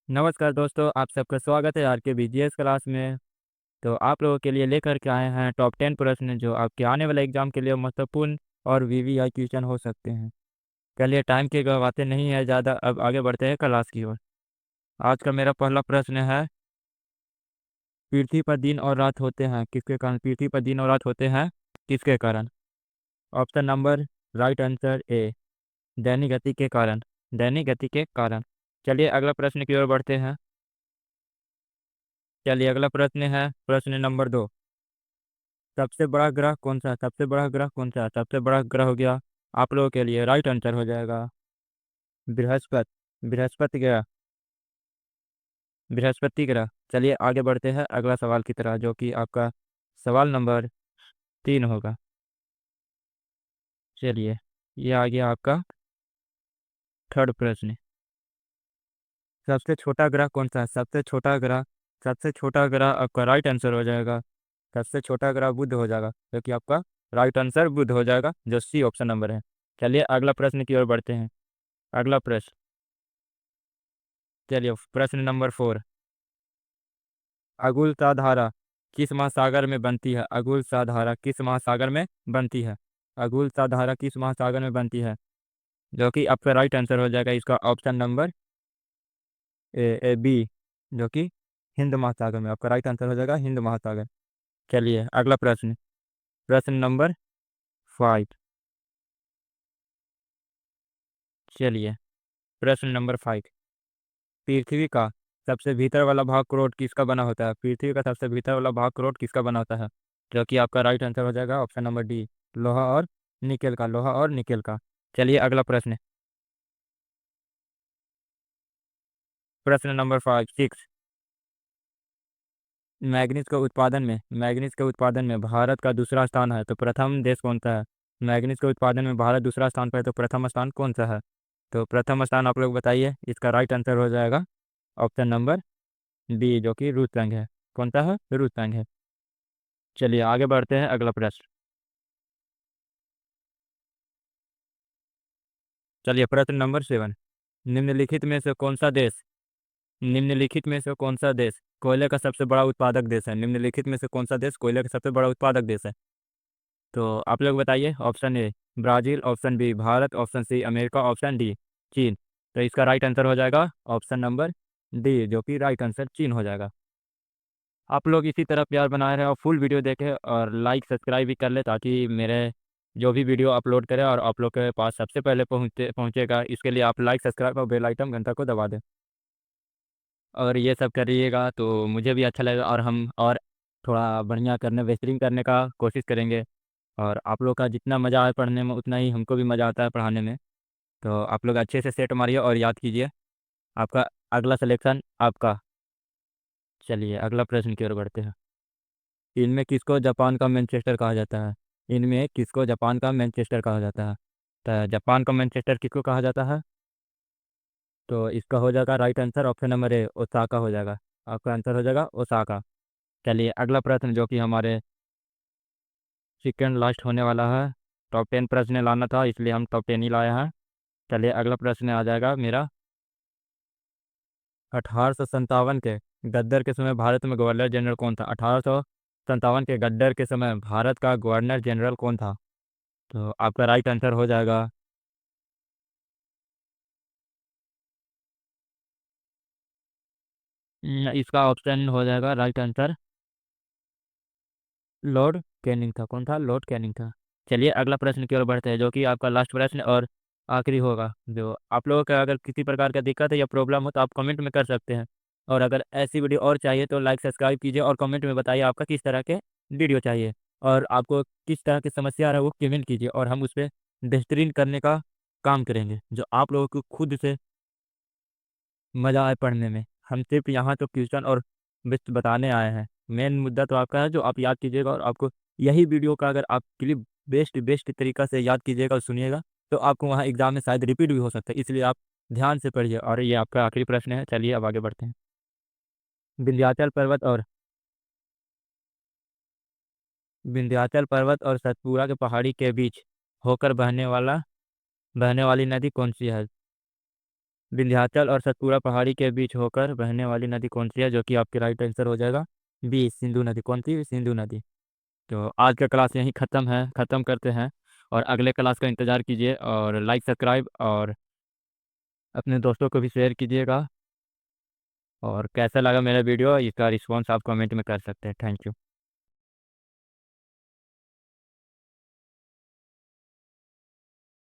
नमस्कार दोस्तों, आप सबका स्वागत है आर के बीजीएस क्लास में। तो आप लोगों के लिए लेकर के आए हैं टॉप 10 प्रश्न जो आपके आने वाले एग्जाम के लिए महत्वपूर्ण और वीवीआई क्वेश्चन हो सकते हैं। चलिए टाइम की गवाते नहीं है ज़्यादा, अब आगे बढ़ते हैं क्लास की ओर। आज का मेरा पहला प्रश्न है, पृथ्वी पर दिन और रात होते हैं किसके कारण? पृथ्वी पर दिन और रात होते हैं किसके कारण? Option number right answer A, दैनिक गति के कारण। दैनिक गति के कारण। चलिए अगला प्रश्न की ओर बढ़ते हैं। चलिए अगला प्रश्न है प्रश्न नंबर 2। सबसे बड़ा ग्रह कौन सा है? सबसे बड़ा ग्रह कौन सा है? सबसे बड़ा ग्रह हो गया आप लोगों के लिए राइट आंसर हो जाएगा बृहस्पति। बृहस्पति ग्रह। बृहस्पति ग्रह। चलिए आगे बढ़ते हैं अगला सवाल की तरह, जो कि आपका सवाल नंबर 3 होगा। चलिए ये आ गया आपका थर्ड प्रश्न। सबसे छोटा ग्रह कौन सा है? सबसे छोटा ग्रह। सबसे छोटा ग्रह आपका राइट आंसर हो जाएगा। सबसे छोटा ग्रह बुध हो जाएगा, जो कि आपका राइट आंसर बुध हो जाएगा, जो सी ऑप्शन नंबर है। चलिए अगला प्रश्न की ओर बढ़ते हैं। अगला प्रश्न। चलिए प्रश्न नंबर 4। अगुल धारा किस महासागर में बनती है? अगुल धारा किस महासागर में बनती है? अगुल धारा किस महासागर में बनती है? जो कि आपका राइट आंसर हो जाएगा इसका ऑप्शन नंबर बी, जो कि हिंद महासागर में। आपका राइट आंसर हो जाएगा हिंद महासागर। चलिए अगला प्रश्न। प्रश्न नंबर 5। चलिए प्रश्न नंबर 5। पृथ्वी का सबसे भीतर वाला भाग करोड़ किसका बना होता है? पृथ्वी का सबसे भीतर वाला भाग करोड़ किसका बना होता है? जो कि आपका राइट आंसर हो जाएगा ऑप्शन नंबर डी, लोहा और निकेल का। लोहा और निकेल का। चलिए अगला प्रश्न। प्रश्न नंबर 6। मैग्नीज के उत्पादन में भारत का दूसरा स्थान है, तो प्रथम देश कौन सा है? मैग्नीज के उत्पादन में भारत दूसरा स्थान पर है, तो प्रथम स्थान कौन सा है? तो प्रथम स्थान आप लोग बताइए, इसका राइट आंसर हो जाएगा ऑप्शन नंबर बी, जो कि रुस्तंग है। कौन सा है? रुस्तंग है। चलिए आगे बढ़ते हैं अगला प्रश्न। चलिए प्रश्न नंबर 7। निम्नलिखित में से कौन सा देश निम्नलिखित में से कौन सा देश कोयले का सबसे बड़ा उत्पादक देश है? निम्नलिखित में से कौन सा देश कोयले का सबसे बड़ा उत्पादक देश है? तो आप लोग बताइए। Option A Brazil, option B Bharat, option C America, option D चीन। तो इसका राइट आंसर हो जाएगा ऑप्शन नंबर डी, जो कि राइट आंसर चीन हो जाएगा। आप लोग इसी तरह प्यार बनाए रहे और फुल वीडियो देखें और लाइक सब्सक्राइब भी कर ले, ताकि मेरे जो भी वीडियो अपलोड करें और आप लोग के पास सबसे पहले पहुंचेगा। इसके लिए आप लाइक सब्सक्राइब और बेल आइकन घंटा को दबा दें, और ये सब करिएगा तो मुझे भी अच्छा लगेगा, और हम और थोड़ा बढ़िया करने, बेहतरीन करने का कोशिश करेंगे। और आप लोग का जितना मज़ा आए पढ़ने में, उतना ही हमको भी मज़ा आता है पढ़ाने में। तो आप लोग अच्छे से सेट मारिए और याद कीजिए। आपका अगला सिलेक्शन आपका। चलिए अगला प्रश्न की ओर बढ़ते हैं। इनमें किसको जापान का मैनचेस्टर कहा जाता है? इनमें किसको जापान का मैनचेस्टर कहा जाता है? तो जापान का मैनचेस्टर किसको कहा जाता है? तो इसका हो जाएगा right answer option number A, Osaka हो जाएगा। आपका आंसर हो जाएगा ओसाका। चलिए अगला प्रश्न, जो कि हमारे सेकेंड लास्ट होने वाला है। टॉप 10 प्रश्न लाना था, इसलिए हम टॉप 10 ही लाए हैं। चलिए अगला प्रश्न आ जाएगा मेरा। 1857 के गद्दर के समय भारत में गवर्नर जनरल कौन था? 1857 के गद्दर के समय भारत का गवर्नर जनरल कौन था? तो आपका राइट आंसर हो जाएगा इसका ऑप्शन हो जाएगा राइट आंसर लॉर्ड कैनिंग था। कौन था? लॉर्ड कैनिंग था। चलिए अगला प्रश्न की ओर बढ़ते हैं, जो कि आपका लास्ट प्रश्न और आखिरी होगा। जो आप लोगों का अगर किसी प्रकार का दिक्कत है या प्रॉब्लम हो, तो आप कमेंट में कर सकते हैं। और अगर ऐसी वीडियो और चाहिए तो लाइक सब्सक्राइब कीजिए और कमेंट में बताइए आपका किस तरह के वीडियो चाहिए, और आपको किस तरह की समस्या आ रहा है वो कमेंट कीजिए, और हम उस पर बेहतरीन करने का काम करेंगे, जो आप लोगों को खुद से मज़ा आए पढ़ने में। हम सिर्फ यहाँ तो क्वेश्चन और बेस्ट बताने आए हैं। मेन मुद्दा तो आपका है, जो आप याद कीजिएगा, और आपको यही वीडियो का अगर आप क्लिप बेस्ट बेस्ट तरीका से याद कीजिएगा और सुनिएगा, तो आपको वहाँ एग्जाम में शायद रिपीट भी हो सकता है। इसलिए आप ध्यान से पढ़िए। और ये आपका आखिरी प्रश्न है। चलिए अब आगे बढ़ते हैं। विंध्याचल पर्वत और विंध्याचल पर्वत और सतपुरा के पहाड़ी के बीच होकर बहने वाली नदी कौन सी है? विंध्याचल और सतपुड़ा पहाड़ी के बीच होकर बहने वाली नदी कौन सी है, जो कि आपके राइट आंसर हो जाएगा बी, सिंधु नदी। कौन सी? सिंधु नदी। तो आज का क्लास यहीं ख़त्म करते हैं। और अगले क्लास का इंतज़ार कीजिए, और लाइक सब्सक्राइब और अपने दोस्तों को भी शेयर कीजिएगा। और कैसा लगा मेरा वीडियो, इसका रिस्पॉन्स आप कमेंट में कर सकते हैं। Thank you.